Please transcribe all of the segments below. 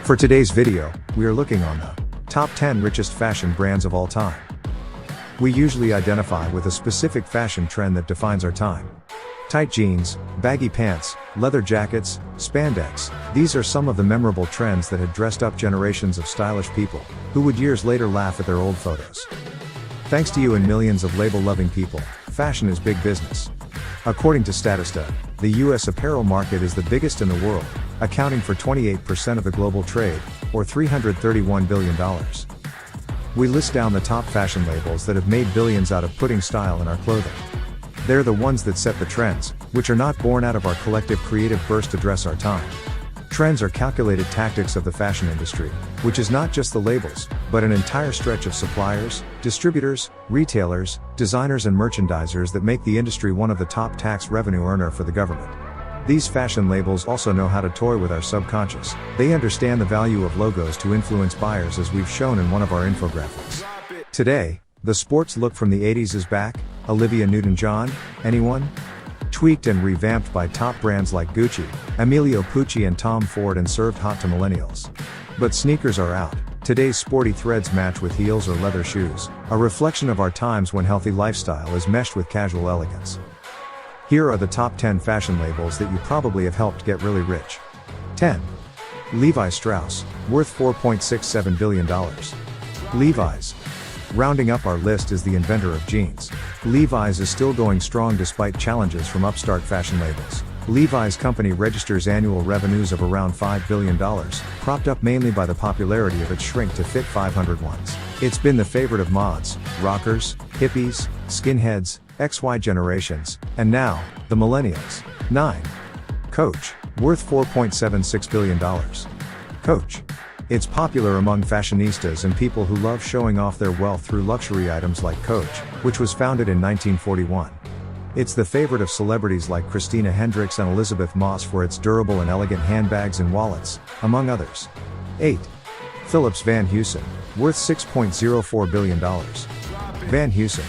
For today's video, we are looking on the top 10 richest fashion brands of all time. We usually identify with a specific fashion trend that defines our time. Tight jeans, baggy pants, leather jackets, spandex, these are some of the memorable trends that had dressed up generations of stylish people, who would years later laugh at their old photos. Thanks to you and millions of label-loving people, fashion is big business. According to Statista, the US apparel market is the biggest in the world, accounting for 28% of the global trade, or $331 billion. We list down the top fashion labels that have made billions out of putting style in our clothing. They're the ones that set the trends, which are not born out of our collective creative burst to dress our time. Trends are calculated tactics of the fashion industry, which is not just the labels, but an entire stretch of suppliers, distributors, retailers, designers and merchandisers that make the industry one of the top tax revenue earner for the government. These fashion labels also know how to toy with our subconscious. They understand the value of logos to influence buyers, as we've shown in one of our infographics. Today, the sports look from the 80s is back. Olivia Newton-John, anyone? Tweaked and revamped by top brands like Gucci, Emilio Pucci and Tom Ford, and served hot to millennials. But sneakers are out. Today's sporty threads match with heels or leather shoes, a reflection of our times when healthy lifestyle is meshed with casual elegance. Here are the top 10 fashion labels that you probably have helped get really rich. 10. Levi Strauss, worth $4.67 billion. Levi's. Rounding up our list is the inventor of jeans. Levi's is still going strong despite challenges from upstart fashion labels. Levi's company registers annual revenues of around $5 billion, propped up mainly by the popularity of its shrink-to-fit 500 ones. It's been the favorite of mods, rockers, hippies, skinheads, XY generations, and now, the millennials. 9. Coach, worth $4.76 billion. Coach. It's popular among fashionistas and people who love showing off their wealth through luxury items like Coach, which was founded in 1941. It's the favorite of celebrities like Christina Hendricks and Elizabeth Moss for its durable and elegant handbags and wallets, among others. 8. Phillips Van Heusen, worth $6.04 billion. Van Heusen.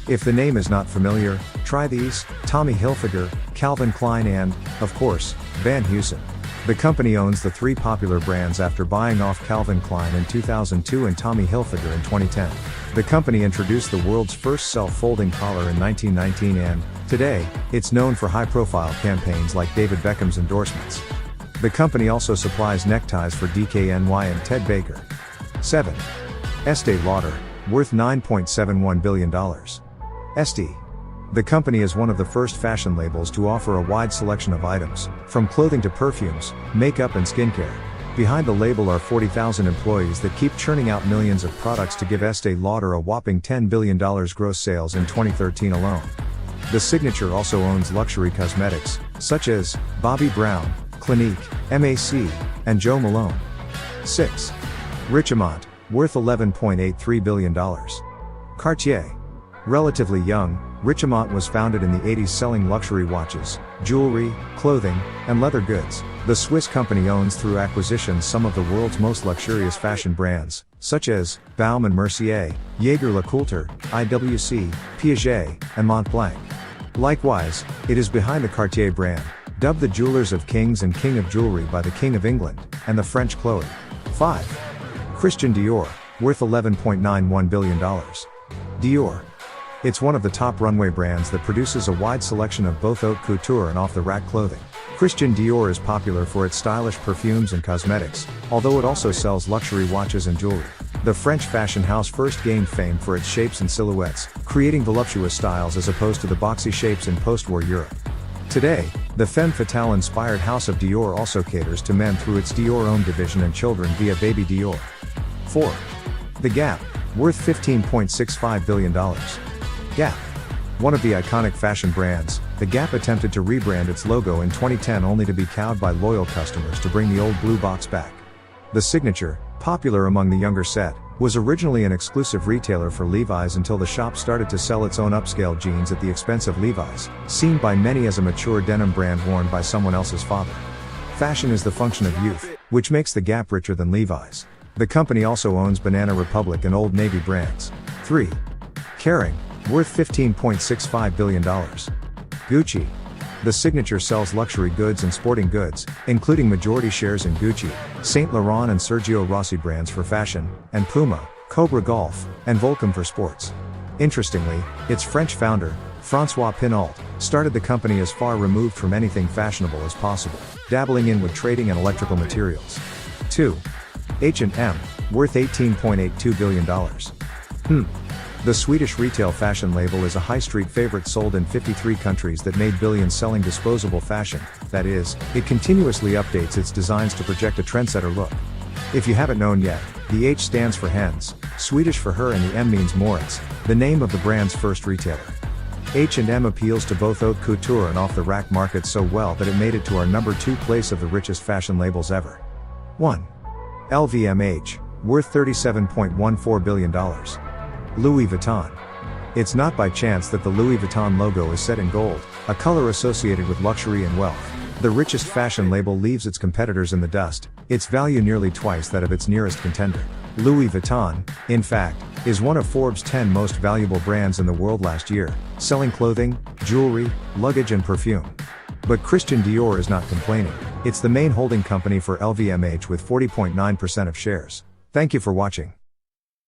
If the name is not familiar, try these: Tommy Hilfiger, Calvin Klein and, of course, Van Heusen. The company owns the three popular brands after buying off Calvin Klein in 2002 and Tommy Hilfiger in 2010. The company introduced the world's first self-folding collar in 1919 and, today, it's known for high-profile campaigns like David Beckham's endorsements. The company also supplies neckties for DKNY and Ted Baker. 7. Estée Lauder, worth $9.71 billion. Estée. The company is one of the first fashion labels to offer a wide selection of items, from clothing to perfumes, makeup and skincare. Behind the label are 40,000 employees that keep churning out millions of products to give Estée Lauder a whopping $10 billion gross sales in 2013 alone. The signature also owns luxury cosmetics, such as Bobbi Brown, Clinique, MAC, and Jo Malone. 6. Richemont, worth $11.83 billion. Cartier. Relatively young, Richemont was founded in the 80s selling luxury watches, jewelry, clothing, and leather goods. The Swiss company owns through acquisitions some of the world's most luxurious fashion brands, such as Baume & Mercier, Jaeger-LeCoultre, IWC, Piaget, and Montblanc. Likewise, it is behind the Cartier brand, dubbed the Jewelers of Kings and King of Jewelry by the King of England, and the French Chloé. 5. Christian Dior, worth $11.91 billion. Dior. It's one of the top runway brands that produces a wide selection of both haute couture and off-the-rack clothing. Christian Dior is popular for its stylish perfumes and cosmetics, although it also sells luxury watches and jewelry. The French fashion house first gained fame for its shapes and silhouettes, creating voluptuous styles as opposed to the boxy shapes in post-war Europe. Today, the femme fatale-inspired house of Dior also caters to men through its Dior-owned division and children via Baby Dior. 4. The Gap, worth $15.65 billion. Gap. One of the iconic fashion brands, The Gap attempted to rebrand its logo in 2010 only to be cowed by loyal customers to bring the old blue box back. The signature, popular among the younger set, was originally an exclusive retailer for Levi's until the shop started to sell its own upscale jeans at the expense of Levi's, seen by many as a mature denim brand worn by someone else's father. Fashion is the function of youth, which makes The Gap richer than Levi's. The company also owns Banana Republic and Old Navy brands. 3. Kering, worth $15.65 billion. Gucci. The signature sells luxury goods and sporting goods, including majority shares in Gucci, Saint Laurent and Sergio Rossi brands for fashion, and Puma, Cobra Golf, and Volcom for sports. Interestingly, its French founder, François Pinault, started the company as far removed from anything fashionable as possible, dabbling in with trading and electrical materials. 2. H&M, worth $18.82 billion. The Swedish retail fashion label is a high street favorite sold in 53 countries that made billions selling disposable fashion. That is, it continuously updates its designs to project a trendsetter look. If you haven't known yet, the H stands for Hens, Swedish for her, and the M means Moritz, the name of the brand's first retailer. H&M appeals to both haute couture and off-the-rack markets so well that it made it to our number 2 place of the richest fashion labels ever. 1. LVMH, worth $37.14 billion. Louis Vuitton. It's not by chance that the Louis Vuitton logo is set in gold, a color associated with luxury and wealth. The richest fashion label leaves its competitors in the dust, its value nearly twice that of its nearest contender. Louis Vuitton, in fact, is one of Forbes' 10 most valuable brands in the world last year, selling clothing, jewelry, luggage and perfume. But Christian Dior is not complaining. It's the main holding company for LVMH with 40.9% of shares. Thank you for watching.